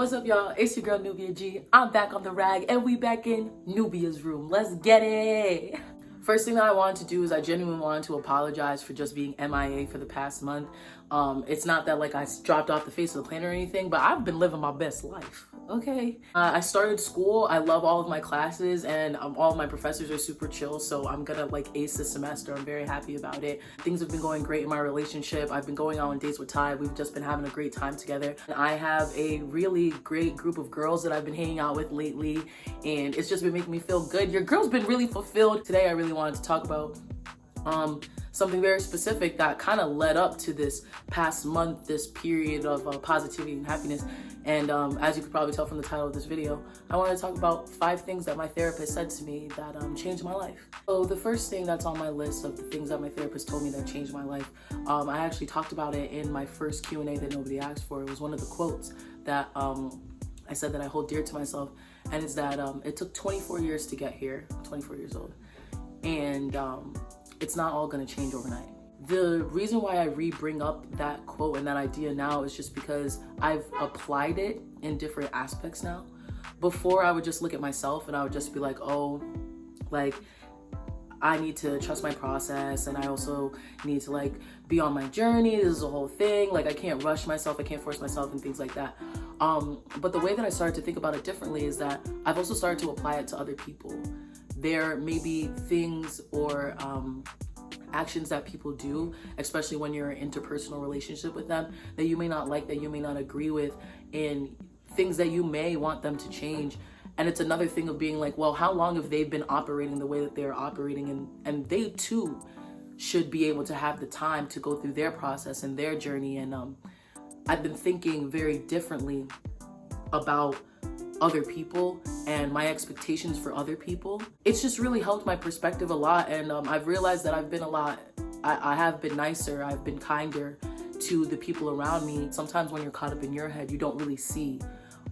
What's up, y'all? It's your girl Nubia G. I'm back on the rag and we back in Nubia's room. Let's get it. First thing that I wanted to do is I genuinely wanted to apologize for just being MIA for the past month. It's not that like I dropped off the face of the planet or anything, but I've been living my best life. Okay. I started school. I love all of my classes and all of my professors are super chill. So I'm gonna like ace this semester. I'm very happy about it. Things have been going great in my relationship. I've been going out on dates with Ty. We've just been having a great time together. And I have a really great group of girls that I've been hanging out with lately. And it's just been making me feel good. Your girl's been really fulfilled. Today, I really wanted to talk about something very specific that kind of led up to this past month, this period of positivity and happiness. And as you could probably tell from the title of this video, I want to talk about 5 things that my therapist said to me that changed my life. So the first thing that's on my list of the things that my therapist told me that changed my life, I actually talked about it in my first Q&A that nobody asked for. It was one of the quotes that I said that I hold dear to myself, and it's that it took 24 years to get here, 24 years old, and it's not all gonna change overnight. The reason why I bring up that quote and that idea now is just because I've applied it in different aspects now. Before, I would just look at myself and I would just be like, oh, like, I need to trust my process, and I also need to like be on my journey. This is a whole thing. Like, I can't rush myself, I can't force myself and things like that. But the way that I started to think about it differently is that I've also started to apply it to other people. There may be things or actions that people do, especially when you're in an interpersonal relationship with them, that you may not like, that you may not agree with, and things that you may want them to change. And it's another thing of being like, well, how long have they been operating the way that they're operating? And they too should be able to have the time to go through their process and their journey. And I've been thinking very differently about other people and my expectations for other people. It's just really helped my perspective a lot, and I've realized that I've been I have been nicer, I've been kinder to the people around me. Sometimes when you're caught up in your head, you don't really see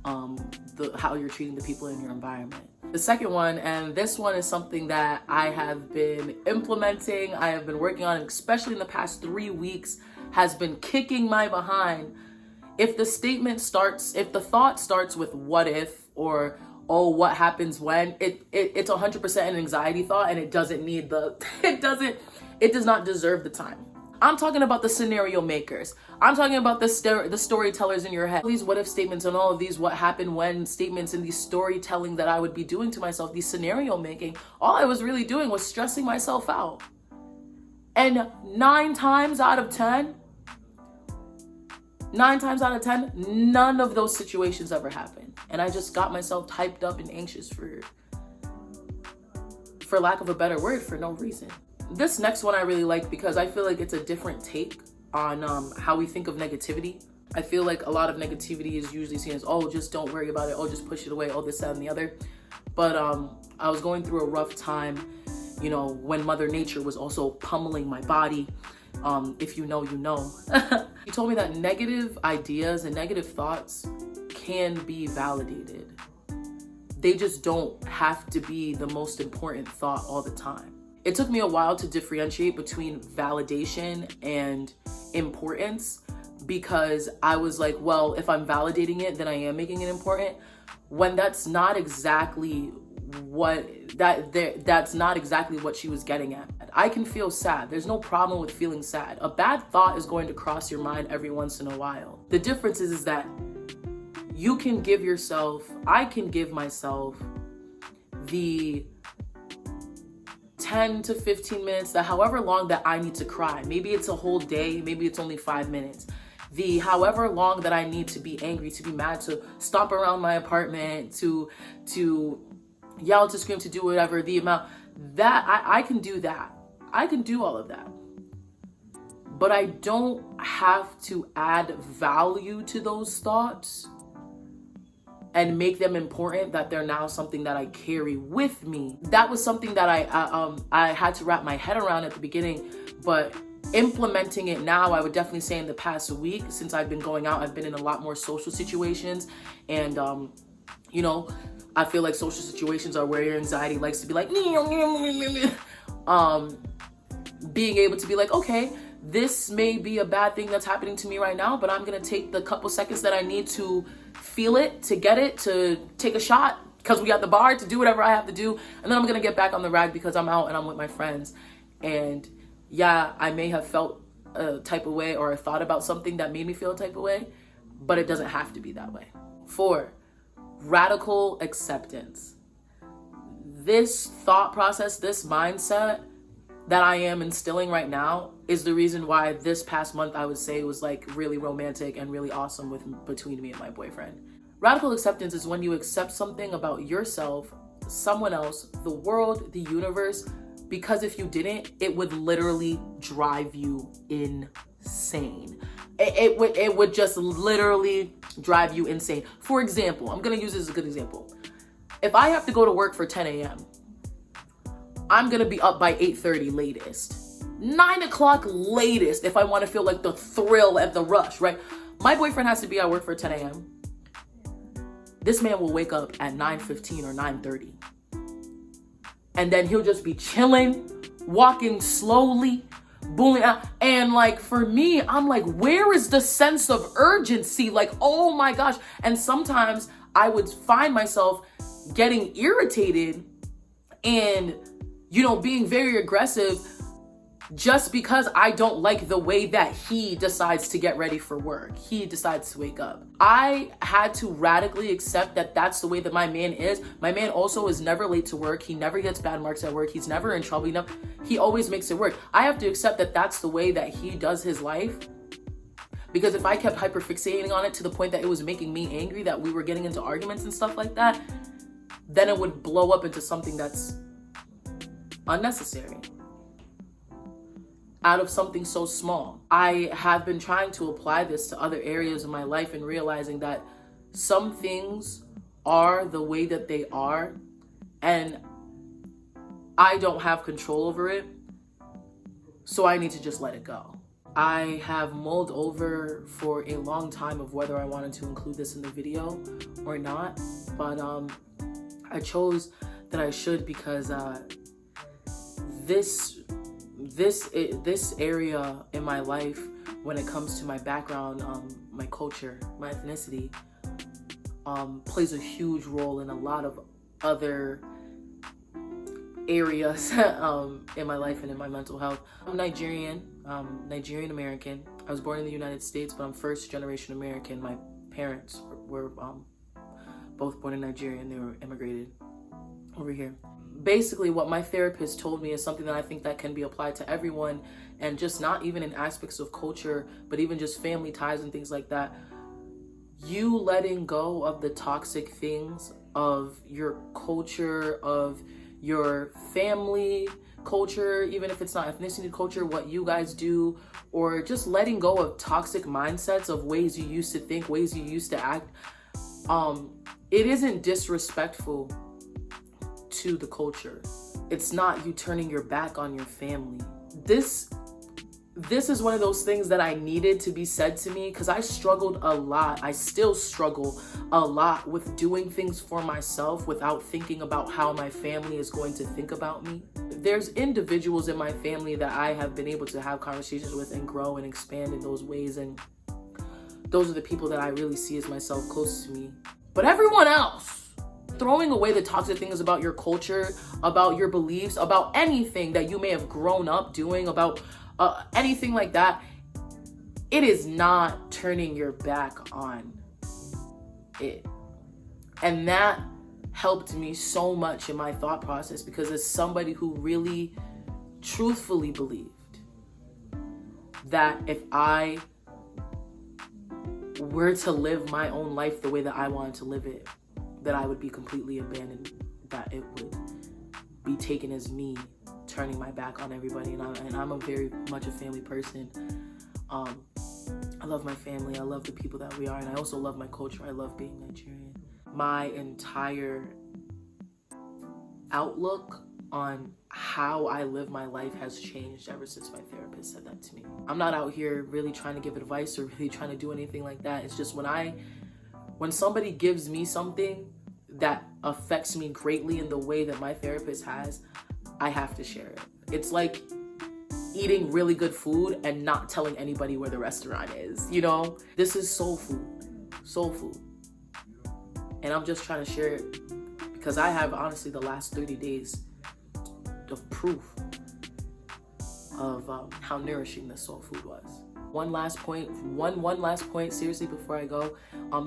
how you're treating the people in your environment. The second one, and this one is something that I have been implementing, I have been working on, especially in the past 3 weeks, has been kicking my behind. If the thought starts with what if, or oh, what happens when, it's 100% an anxiety thought, and it doesn't need it does not deserve the time. I'm talking about the scenario makers. I'm talking about the storytellers in your head. These what if statements and all of these what happened when statements and these storytelling that I would be doing to myself, these scenario making, all I was really doing was stressing myself out. And 9 times out of 10, none of those situations ever happened. And I just got myself hyped up and anxious for lack of a better word, for no reason. This next one I really like because I feel like it's a different take on how we think of negativity. I feel like a lot of negativity is usually seen as, oh, just don't worry about it. Oh, just push it away. Oh, this, that, and the other. But I was going through a rough time, you know, when Mother Nature was also pummeling my body. If you know, you know. He told me that negative ideas and negative thoughts can be validated. They just don't have to be the most important thought all the time. It took me a while to differentiate between validation and importance, because I was like, well, if I'm validating it, then I am making it important, when that's not exactly that's not exactly what she was getting at. I can feel sad. There's no problem with feeling sad. A bad thought is going to cross your mind every once in a while. The difference is that you can give yourself, I can give myself the 10 to 15 minutes, that however long that I need to cry. Maybe it's a whole day, maybe it's only 5 minutes. The however long that I need to be angry, to be mad, to stomp around my apartment, to yell, to scream, to do whatever, the amount that I can do that. I can do all of that. But I don't have to add value to those thoughts and make them important, that they're now something that I carry with me. That was something that I had to wrap my head around at the beginning, but implementing it now, I would definitely say in the past week, since I've been going out, I've been in a lot more social situations, and you know, I feel like social situations are where your anxiety likes to be like, being able to be like, okay, this may be a bad thing that's happening to me right now, but I'm gonna take the couple seconds that I need to feel it, to get it, to take a shot because we got the bar, to do whatever I have to do. And then I'm going to get back on the rag because I'm out and I'm with my friends. And yeah, I may have felt a type of way or thought about something that made me feel a type of way, but it doesn't have to be that way. 4, radical acceptance. This thought process, this mindset that I am instilling right now is the reason why this past month I would say was like really romantic and really awesome between me and my boyfriend. Radical acceptance is when you accept something about yourself, someone else, the world, the universe, because if you didn't, it would literally drive you insane. It would just literally drive you insane. For example, I'm gonna use this as a good example. If I have to go to work for 10 a.m., I'm gonna be up by 8:30 latest. 9 o'clock latest if I wanna feel like the thrill and the rush, right? My boyfriend has to be at work for 10 a.m. This man will wake up at 9:15 or 9:30. And then he'll just be chilling, walking slowly, booing out. And like, for me, I'm like, where is the sense of urgency? Like, oh my gosh. And sometimes I would find myself getting irritated and, you know, being very aggressive just because I don't like the way that he decides to get ready for work. He decides to wake up. I had to radically accept that that's the way that my man is. My man also is never late to work. He never gets bad marks at work. He's never in trouble. He always makes it work. I have to accept that that's the way that he does his life. Because if I kept hyperfixating on it to the point that it was making me angry, that we were getting into arguments and stuff like that, then it would blow up into something that's unnecessary. Out of something so small. I have been trying to apply this to other areas of my life and realizing that some things are the way that they are and I don't have control over it, so I need to just let it go. I have mulled over for a long time of whether I wanted to include this in the video or not, but I chose that I should because this area in my life, when it comes to my background, my culture, my ethnicity, plays a huge role in a lot of other areas in my life and in my mental health. I'm Nigerian American. I was born in the United States, but I'm first generation American. My parents were both born in Nigeria and they were immigrated over here. Basically, what my therapist told me is something that I think that can be applied to everyone, and just not even in aspects of culture, but even just family ties and things like that. You letting go of the toxic things of your culture, of your family culture, even if it's not ethnicity culture, what you guys do, or just letting go of toxic mindsets of ways you used to think, ways you used to act. It isn't disrespectful to the culture. It's not you turning your back on your family. This is one of those things that I needed to be said to me because I struggled a lot. I still struggle a lot with doing things for myself without thinking about how my family is going to think about me. There's individuals in my family that I have been able to have conversations with and grow and expand in those ways, and those are the people that I really see as myself, close to me. But everyone else, throwing away the toxic things about your culture, about your beliefs, about anything that you may have grown up doing, about anything like that, it is not turning your back on it. And that helped me so much in my thought process, because as somebody who really truthfully believed that if I were to live my own life the way that I wanted to live it, that I would be completely abandoned, that it would be taken as me turning my back on everybody. And I'm a very much a family person. I love my family. I love the people that we are. And I also love my culture. I love being Nigerian. My entire outlook on how I live my life has changed ever since my therapist said that to me. I'm not out here really trying to give advice or really trying to do anything like that. It's just when somebody gives me something that affects me greatly in the way that my therapist has, I have to share it. It's like eating really good food and not telling anybody where the restaurant is, you know? This is soul food. Soul food. And I'm just trying to share it because I have honestly the last 30 days of proof of how nourishing this soul food was. One last point, seriously, before I go.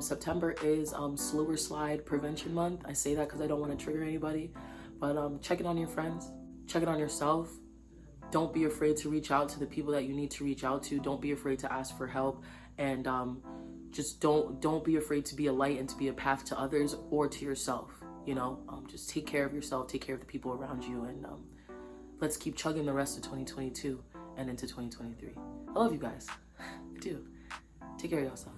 September is Slower Slide Prevention Month. I say that because I don't want to trigger anybody, but check it on your friends, check it on yourself. Don't be afraid to reach out to the people that you need to reach out to. Don't be afraid to ask for help, and just don't be afraid to be a light and to be a path to others or to yourself. You know, just take care of yourself, take care of the people around you, and let's keep chugging the rest of 2022 and into 2023. I love you guys. I do. Take care of yourself.